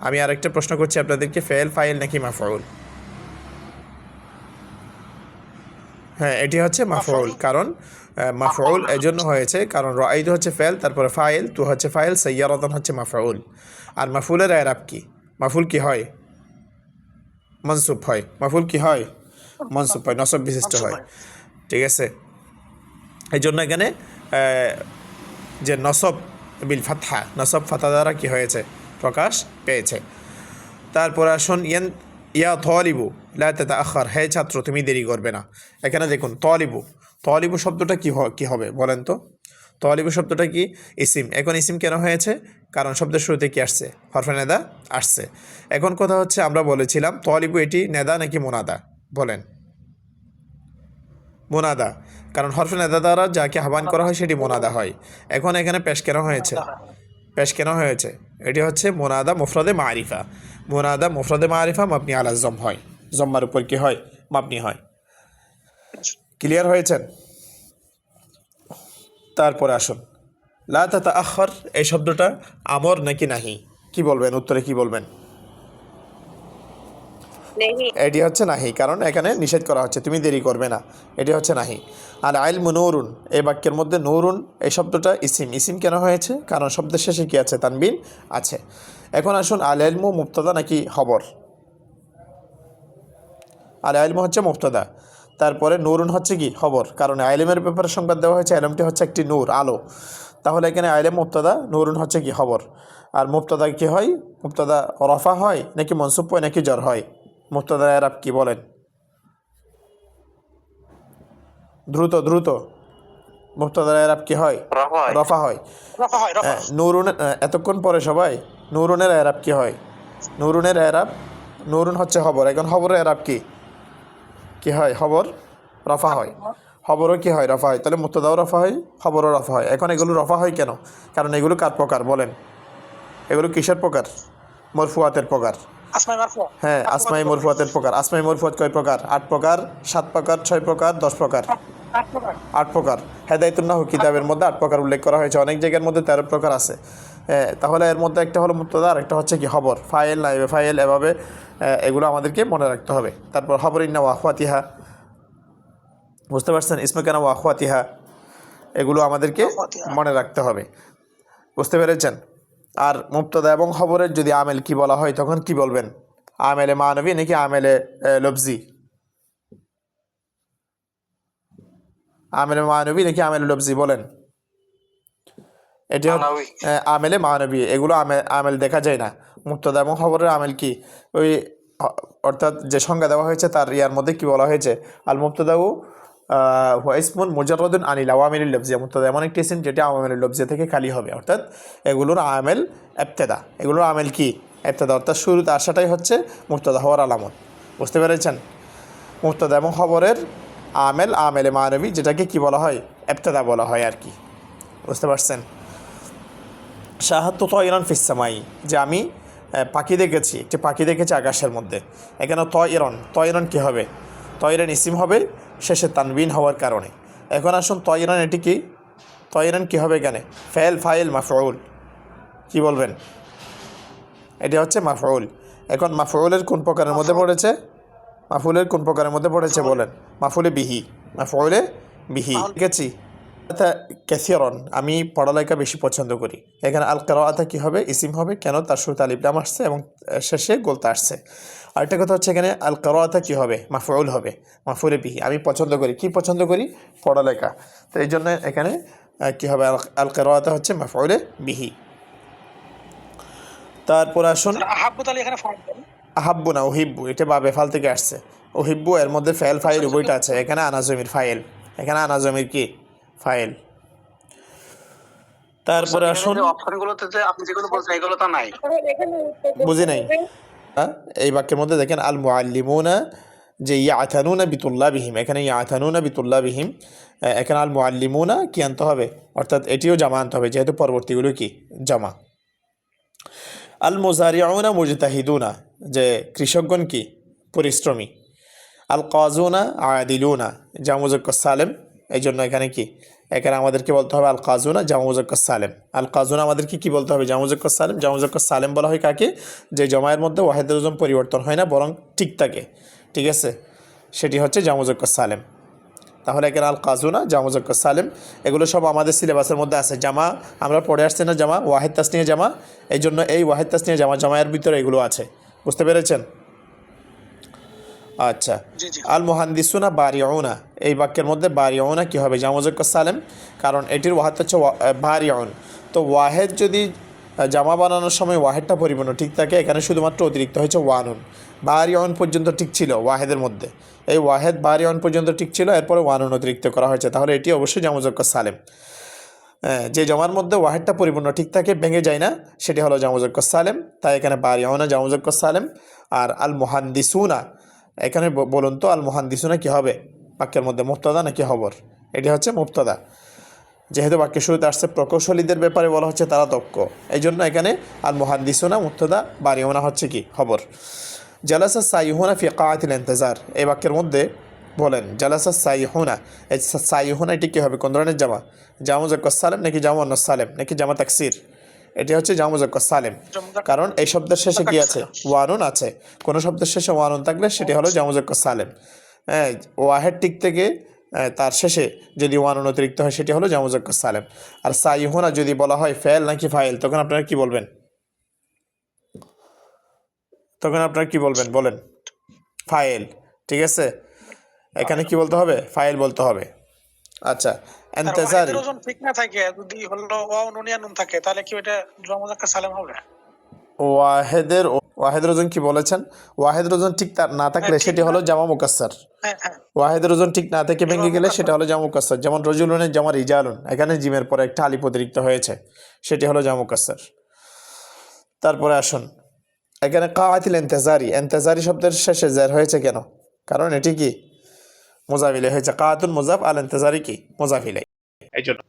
আমি আরেকটা প্রশ্ন করছি আপনাদেরকে, ফাইল, ফাইল নাকি মাফউল? হ্যাঁ, এটি হচ্ছে মাফউল। কারণ মাফউল এজন্য হয়েছে কারণ রাআইতু হচ্ছে ফাইল, তারপরে ফাইল, তু হচ্ছে ফাইল, সাইয়ারাতান হচ্ছে মাফউল। আর মাফউলের ইরাব কি? মাফউল কি হয়? মনসুব হয়। মাফউল কি হয়? মনসুব হয়, নসব বিশিষ্ট হয়। ঠিক আছে, এই জন্য এখানে যে নসব বিল ফাতহা, নসব ফাতা দ্বারা কি হয়েছে? প্রকাশ পেয়েছে। তারপর আসুন, ইয়া তলিবু লা তাতাআখার, হে ছাত্র তুমি দেরি করবে না। এখানে দেখুন তলিবু, তলিবু শব্দটা কি হবে বলেন তো? তলিবু শব্দটা কি? ইসিম। এখন ইসিম কেন হয়েছে? কারণ শব্দের শুরুতে কি আসছে? হরফে নেদা আসছে। এখন কথা হচ্ছে, আমরা বলেছিলাম তলিবু এটি নেদা নাকি মুনাদা বলেন? মুনাদা, কারণ হরফে নেদা দ্বারা যাকে আহ্বান করা হয় সেটি মুনাদা হয়। এখন এখানে পেশ কেন হয়েছে? পেশ কেন হয়েছে? এটি হচ্ছে মুনাদা মুফরাদে মারিফা। মুনাদা মুফরাদে মারিফা মাবনি আলা জম হয়, জম্মার উপর কি হয়? মাবনি হয়। ক্লিয়ার হয়েছেন? তারপরে আসুন, লা তাতাআখার এই শব্দটা আমর নাকি নাহি? কি বলবেন? উত্তরে কি বলবেন? নেহি। এটি হচ্ছে নাহি, কারণ এখানে নিষেধ করা হচ্ছে, তুমি দেরি করবে না। এটি হচ্ছে নাহি। আর আইলমু নূরুন, এই বাক্যের মধ্যে নূরুন এই শব্দটা ইসিম। ইসিম কেন হয়েছে? কারণ শব্দের শেষে কি আছে? তানবিন আছে। এখন আসুন, আল ইলমু মুবতাদা নাকি খবর? আল ইলমু হচ্ছে মুবতাদা, তারপরে নূরুন হচ্ছে কি? খবর, কারণ আইলেমের ব্যাপারে সংবাদ দেওয়া হয়েছে, আইলেমটি হচ্ছে একটি নূর, আলো। তাহলে এখানে আইলেম মুবতাদা, নূরুন হচ্ছে কি? খবর। আর মুবতাদা কি হয়? মুবতাদা রফা হয় নাকি মনসুব হয় নাকি জ্বর হয়? মুবতাদার ইরাব কি বলেন? দ্রুত দ্রুত, মুবতাদার ইরাব কি হয়? রফা হয়। রফা হয়, রফা। নূরুন, এতক্ষণ পরে সবাই, নূরুনের ইরাব কি হয়? নূরুনের ইরাব, নূরুন হচ্ছে খবর। এখন খবরের ইরাব কি? কি হয়? খবর রফা হয়। খবরও কি হয়? রফা হয়। তাহলে মুবতাদাও রফা হয়, খবরও রফা হয়। এখন এগুলো রফা হয় কেন? কারণ এগুলো কার প্রকার বলেন? এগুলো কিসের প্রকার? মরফুয়াতের প্রকার। আসমাই মারফু। হ্যাঁ, আসমাই মরফুয়াতের প্রকার। আসমাই মরফুয়াত কয় প্রকার? 8 প্রকার, 7 প্রকার, 6 প্রকার, 10 প্রকার। 8 প্রকার। হেদায়েতুন নাহু কিতাবের মধ্যে 8 প্রকার উল্লেখ করা হয়েছে, অনেক জায়গার মধ্যে 13 প্রকার আছে। তাহলে এর মধ্যে একটা হলো মুবতাদা, আর একটা হচ্ছে কি? খবর। ফাইল, নাইবে ফাইল, এভাবে এগুলো আমাদেরকে মনে রাখতে হবে। তারপর খবরিন্না ওয়া আখওয়াতিহা, বুঝতে পারছেন? ইসমে কেন ওয়া আখওয়াতিহা, এগুলো আমাদেরকে মনে রাখতে হবে। বুঝতে পেরেছেন? আর মুবতাদা এবং খবরের যদি আমেল কি বলা হয় তখন কি বলবেন? আমেলে মানবী নাকি আমেলে লফজি? আমেলে মানবী নাকি আমেলে লফজি বলেন? এটি আমেলে মানবী। এগুলো আমেল দেখা যায় না। মুবতাদা এবং খবরের আমেল কি? ওই অর্থাৎ যে সংজ্ঞা দেওয়া হয়েছে তার ইয়ার মধ্যে কি বলা হয়েছে? আল মুবতাদাউ হুয়া ইসমুন মুজাররাদুন আনিল আওয়ামিলিল লফজিয়া। মুবতাদা এমন একটি ইসম যেটা আওয়ামিলিল লফজিয়া থেকে খালি হবে, অর্থাৎ এগুলোর আমেল ইবতেদা। এগুলোর আমেল কি? ইবতেদা, অর্থাৎ শুরুতে আসাটাই হচ্ছে মুবতাদা হওয়ার আলামত। বুঝতে পেরেছেন? মুবতাদা এবং খবরের আমেলে মানবী, যেটাকে কি বলা হয়, ইবতিদা বলা হয় আর কি। বুঝতে পারছেন? শাহাদতু তায়রান ফিস সামাই, যে আমি পাখি দেখেছি, একটি পাখি দেখেছি আকাশের মধ্যে। এখানে তয়রন কী হবে? তয়রান ইসিম হবে শেষে তানবিন হওয়ার কারণে। এখন আসুন তয়রান, এটি কি? তয়রান কী হবে এখানে? ফেল ফাইল মাফউল, কি বলবেন? এটি হচ্ছে মাফউল। এখন মাফউলের কোন প্রকারের মধ্যে পড়েছে? মাফউলের কোন প্রকারের মধ্যে পড়েছে বলেন? মাফউলে বিহি। ঠিক আছে। ক্যাসিরন, আমি পড়ালেখা বেশি পছন্দ করি। এখানে আল কিরাআতা কী হবে? ইসিম হবে। কেন? তার শুরুতে আলিফ লাম আসছে এবং শেষে গোলতা আসছে। আরেকটা কথা হচ্ছে এখানে আল কিরাআতা কী হবে? মাফউল হবে, মাফউলে বিহি। আমি পছন্দ করি, কি পছন্দ করি? পড়ালেখা। তো এই জন্য এখানে কী হবে? আল কিরাআতা হচ্ছে মাফউলে বিহি। তারপর আসুন আহাব্বু, তাহলে এখানে ফাইল দেন। আহাব্বু না, ওহিব্বু, এটা বা বেফাল থেকে আসছে। ওহিব্বু এর মধ্যে ফেল ফাইল উভয়টা আছে। এখানে আনাজমির ফাইল, এখানে আনাজমির কি? ফাইল। তারপরে আসুন, অপশনগুলোতে যে আপনি যেগুলো বলছেন এগুলো তো নাই। বুঝি নাই। এই বাক্যের মধ্যে দেখেন আল মুআল্লিমুনা, যে ইয়াতানুনা বিতুল্লাবিহিম, এখানে ইয়াতানুনা বিতুল্লাবিহিম, এখানে আল মুআল্লিমুনা কি আনতে হবে? অর্থাৎ এটিও জামা আনতে হবে, যেহেতু পরবর্তীগুলো কি? জামা। আল মুজারিউনা মুজতাহিদুনা, যে কৃষকগণ কি? পরিশ্রমী। আল কাজুনা আদিলুনা, জামা মুজাক্কার সালেম, এই জন্য এখানে কি? এখানে আমাদেরকে বলতে হবে আল কাজুনা জামা মুজাক্কার সালেম। আল কাজুনা আমাদেরকে কি বলতে হবে? জামা মুজাক্কার সালেম। জামা মুজাক্কার সালেম বলা হয় কাকে? যে জমায়ের মধ্যে ওয়াহেদের ওজন পরিবর্তন হয় না, বরং ঠিক থাকে। ঠিক আছে, সেটি হচ্ছে জামা মুজাক্কার সালেম। তাহলে এখানে আল কাজুনা জামা মুজাক্কার সালেম, এগুলো সব আমাদের সিলেবাসের মধ্যে আছে। জামা আমরা পড়ে আসছি না, জামা ওয়াহেদ তাসনিয়া জামা, এই জন্য এই ওয়াহেদ তাসনিয়া জামায়ের ভিতরে এগুলো আছে। বুঝতে পেরেছেন? আচ্ছা। আল মুহান্দিসুনা বারিউনা, এই বাক্যের মধ্যে বারিউনা কী হবে? জামা মুজাক্কার সালেম, কারণ এটির ওয়াহেদ হচ্ছে বারিউন। তো ওয়াহেদ যদি জামা বানানোর সময় ওয়াহেদটা পরিপূর্ণ ঠিক থাকে, এখানে শুধুমাত্র অতিরিক্ত হয়েছে ওয়ানুন। বারিউন পর্যন্ত ঠিক ছিল ওয়াহেদের মধ্যে, এই ওয়াহেদ বারিউন পর্যন্ত ঠিক ছিল, এরপরে ওয়ানুন অতিরিক্ত করা হয়েছে, তাহলে এটি অবশ্যই জামা মুজাক্কার সালেম। যে জমার মধ্যে ওয়াহেদটা পরিপূর্ণ ঠিক থাকে, ভেঙে যায় না, সেটি হলো জামা মুজাক্কার সালেম। তাই এখানে বারিউনা জামা মুজাক্কার সালেম। আর আল মুহান্দিসুনা, এখানে বলুন তো আল মুহান্দিসুনা কী হবে? বাক্যের মধ্যে মুবতাদা নাকি খবর? এটি হচ্ছে মুবতাদা। যেহেতু বাক্যের শুরুতে আসছে প্রকৌশলীদের ব্যাপারে বলা হচ্ছে তারা দক্ষ, এই জন্য এখানে আল মুহান্দিসুনা মুবতাদা, বারিউনা হচ্ছে কি? খবর। জালাসা সাইহুনা ফি কাআতিল ইন্তিজার, এই বাক্যের মধ্যে বলেন জালাসা সাইহুনা, এই সাইহুনা এটি কী হবে? কোন ধরনের জামা? জামা মুজাক্কার সালেম নাকি জামা মুয়ান্নাস সালেম নাকি জামা তাকসির? এটি হচ্ছে জামা মুজাক্কার সালেম, কারণ এই শব্দের শেষে কি আছে? ওয়ানুন আছে। কোনো শব্দের শেষে ওয়ানুন থাকলে সেটি হলো জামা মুজাক্কার সালেম। ওয়াহেদ ঠিক থেকে তার শেষে যদি ওয়ানুন অতিরিক্ত হয়, সেটি হলো জামা মুজাক্কার সালেম। আর সাইহুনা যদি বলা হয় ফেল নাকি ফাইল, তখন আপনারা কি বলবেন? বলেন ফাইল। ঠিক আছে, এখানে কি বলতে হবে? ফাইল বলতে হবে। আচ্ছা, ইন্তিজারি, ওজন ঠিক না থাকে, যদি হলো ওয়ানুনিয়া নুন থাকে, তাহলে কি ওটা জামা মুজাক্কার সালেম হবে? ওয়াহেদের ওজন কি বলেছেন? ওয়াহেদের ওজন ঠিক না থাকলে সেটি হলো জামা মুকাসসার। ওয়াহেদের ওজন ঠিক না থেকে ভেঙে গেলে সেটা হলো জামা মুকাসসার। যেমন রজুলুনের জামা রিজালুন, এখানে জিমের পরে একটা আলিফ অতিরিক্ত হয়েছে, সেটি হলো জামা মুকাসসার। তারপরে আসুন, এখানে কাআতিল ইন্তিজারি শব্দের শেষে জের হয়েছে কেন? কারণ এটি কি? মুজাফ ইলাইহি হয়েছে। কাআতুন মুজাফ, আল ইন্তিজারি কি? মুজাফ ইলাইহি, এই জন্য।